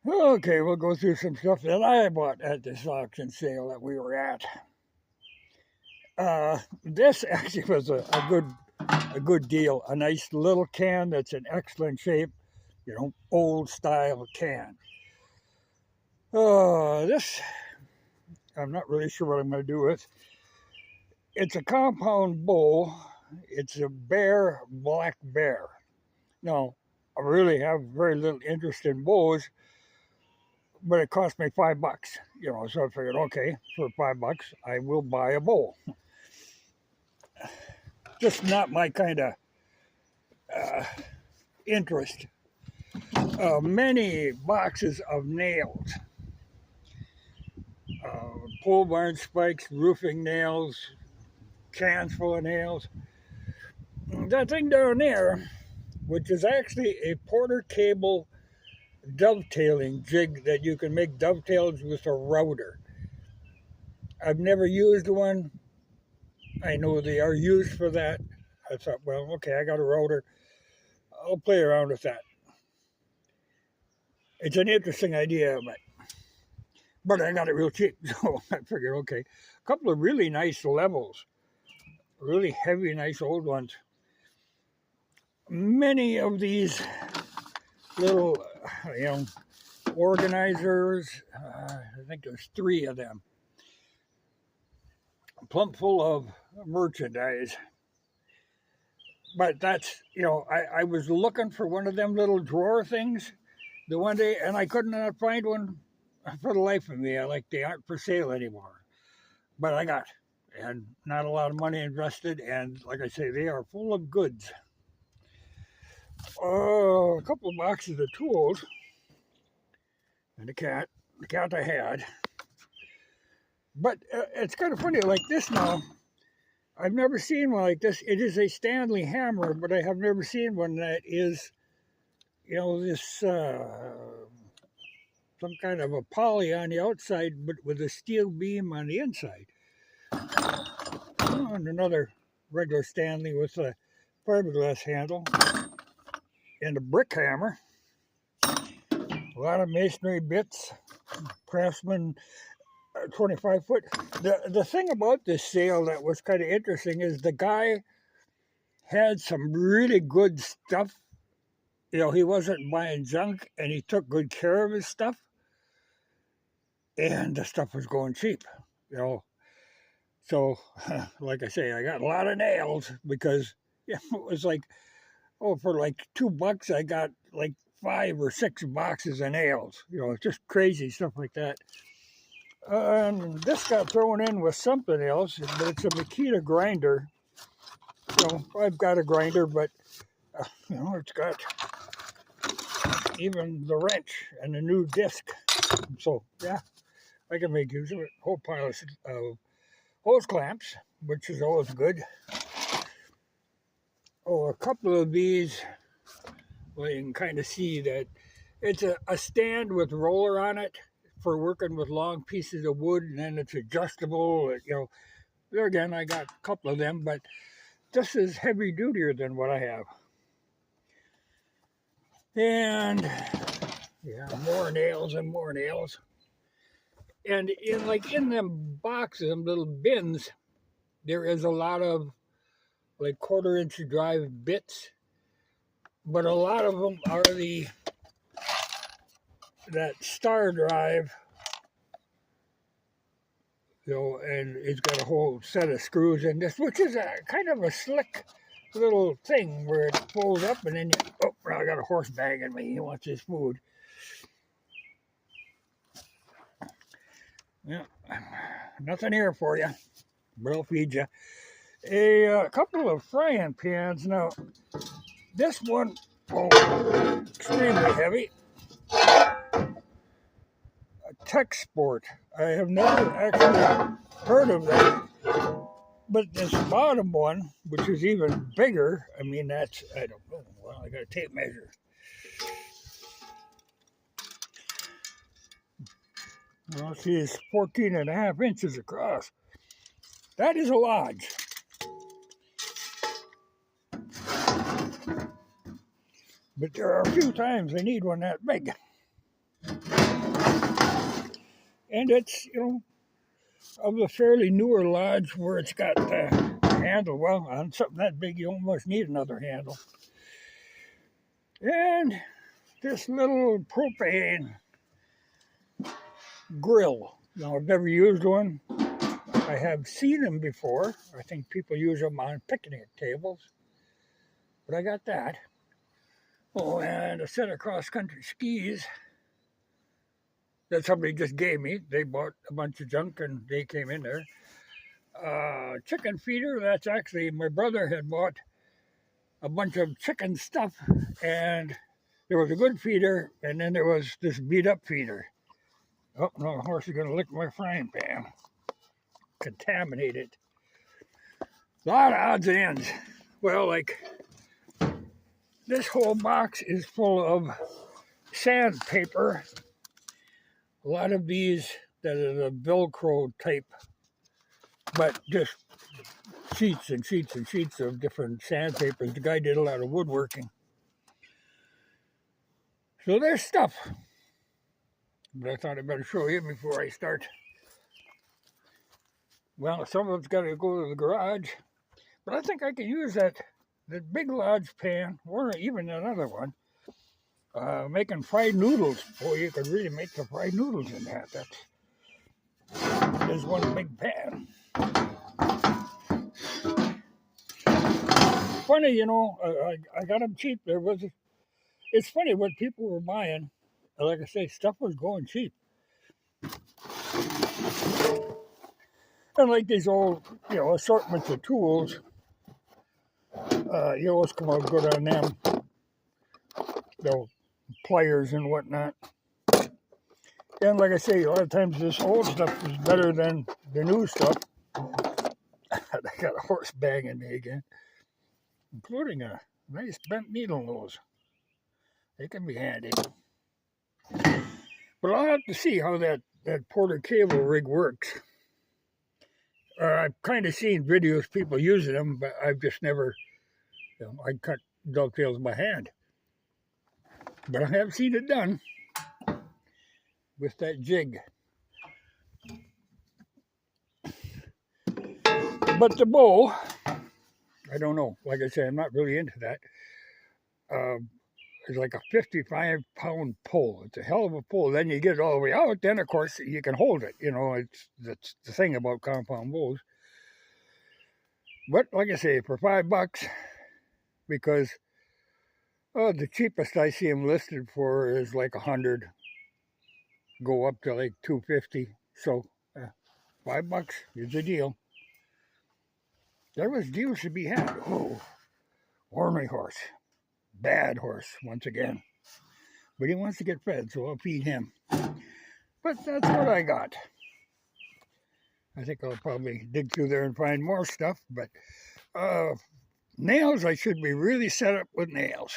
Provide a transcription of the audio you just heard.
Okay, we'll go through some stuff that I bought at this auction sale that we were at. This actually was a good deal. A nice little can that's in excellent shape, old style can. This I'm not really sure what I'm going to do with. It's a compound bowl. It's a black bear. Now, I really have very little interest in bowls, but it cost me $5. So I figured, okay, for $5, I will buy a bowl. Just not my kind of uh, interest. Many boxes of nails, pole barn spikes, roofing nails, cans full of nails. That thing down there, which is actually a Porter cable dovetailing jig that you can make dovetails with a router. I've never used one. I know they are used for that. I thought, well, okay, I got a router. I'll play around with that. It's an interesting idea, but I got it real cheap, so I figured, okay, a couple of really nice levels, really heavy, nice old ones. Many of these little, organizers, I think there's 3 of them, plump full of merchandise. But that's, I was looking for one of them little drawer things the one day, and I could not find one for the life of me. They aren't for sale anymore. But I got, and not a lot of money invested, and like I say, they are full of goods. A couple of boxes of tools, and the cat I had. But it's kind of funny, like this now. I've never seen one like this. It is a Stanley hammer, but I have never seen one that is, this some kind of a poly on the outside, but with a steel beam on the inside. And another regular Stanley with a fiberglass handle and a brick hammer. A lot of masonry bits, Craftsman 25 foot. The thing about this sale that was kind of interesting is the guy had some really good stuff. He wasn't buying junk, and he took good care of his stuff. And the stuff was going cheap, So, like I say, I got a lot of nails because it was like, for like $2, I got like 5 or 6 boxes of nails. Just crazy stuff like that. And this got thrown in with something else, but it's a Makita grinder. I've got a grinder, but it's got even the wrench and a new disc. So yeah, I can make use of it. A whole pile of hose clamps, which is always good. A couple of these, well, you can kind of see that it's a stand with roller on it for working with long pieces of wood, and then it's adjustable. There again, I got a couple of them, but this is heavy dutier than what I have. And yeah, more nails and more nails. And in them boxes, them little bins, there is a lot of like 1/4-inch drive bits, but a lot of them are that star drive, and it's got a whole set of screws in this, which is a kind of a slick little thing where it folds up, and then I got a horse bagging me. He wants his food. Yeah, nothing here for you, but I'll feed you. A couple of frying pans. Now, this one, extremely heavy. A Tech Sport. I have never actually heard of that. But this bottom one, which is even bigger, I don't know. Well, I got a tape measure. Well, see, it's 14.5 inches across. That is a lodge. But there are a few times I need one that big. And it's, of a fairly newer lodge where it's got the handle. Well, on something that big, you almost need another handle. And this little propane grill. Now, I've never used one. I have seen them before. I think people use them on picnic tables. But I got that. Oh, and a set of cross-country skis that somebody just gave me. They bought a bunch of junk and they came in there. Chicken feeder, that's actually, my brother had bought a bunch of chicken stuff, and there was a good feeder, and then there was this beat-up feeder. Oh, no, the horse is going to lick my frying pan. Contaminate it. A lot of odds and ends. Well, like, this whole box is full of sandpaper. A lot of these that are the Velcro type, but just sheets and sheets and sheets of different sandpapers. The guy did a lot of woodworking. So there's stuff. But I thought I'd better show you before I start. Well, some of it's got to go to the garage. But I think I could use that big lodge pan, or even another one, making fried noodles. Boy, you could really make the fried noodles in that. There's one big pan. Funny, I got them cheap. It's funny what people were buying. Like I say, stuff was going cheap. And like these old, assortments of tools, you always come out good on them. Pliers and whatnot. And like I say, a lot of times this old stuff is better than the new stuff. I got a horse banging me again, including a nice bent needle nose. They can be handy. But I'll have to see how that Porter cable rig works. I've kind of seen videos people using them, but I've just never, I cut dovetails by hand. But I have seen it done with that jig. But the bow, I don't know. Like I said, I'm not really into that. It's like a 55-pound pull. It's a hell of a pull. Then you get it all the way out. Then, of course, you can hold it. That's the thing about compound bows. But like I say, for $5, because the cheapest I see them listed for is like $100. Go up to like $250. So $5 is a deal. There was deals to be had. Oh, ornery horse. Bad horse, once again. But he wants to get fed, so I'll feed him. But that's what I got. I think I'll probably dig through there and find more stuff. But nails, I should be really set up with nails.